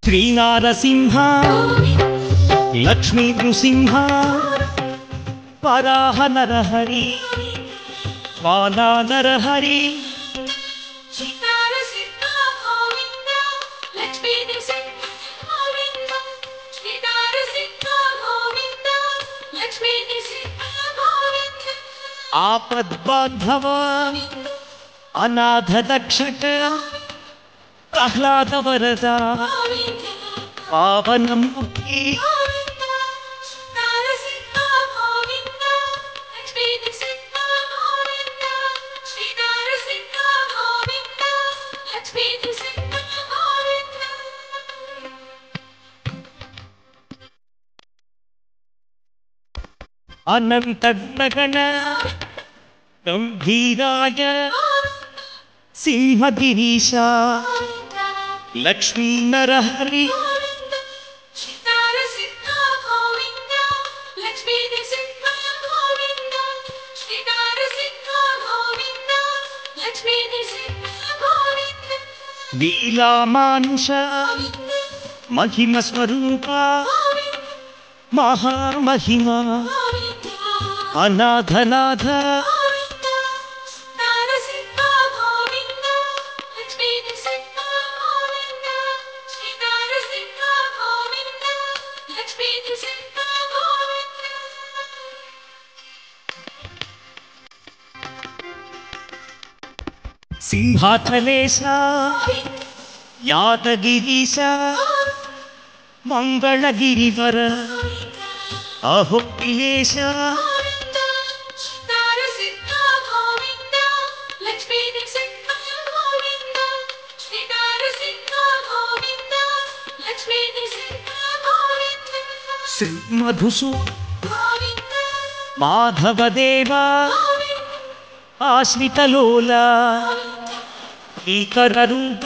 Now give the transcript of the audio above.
శ్రీనారసింహ లక్ష్మీ నృసింహ వరాహ నరహరి వానా నరహరి ఆపద్బాంధవ అనాథ రక్షక ప్రహ్లాద వరద పావనం ముక్తి అనంతగణ గంభీరాయ సింహగిరీశ లక్ష్మీ నరహరి లీలామానుష మహిమ స్వరూప మహామహిమ అనాథనాథ సింహాచలేశ యాదగిరీశ మంగళగిరివర అహోపిలేశ శ్రీ మధుసూ మాధవదేవ ఆశ్రితలోల ఈకర రూప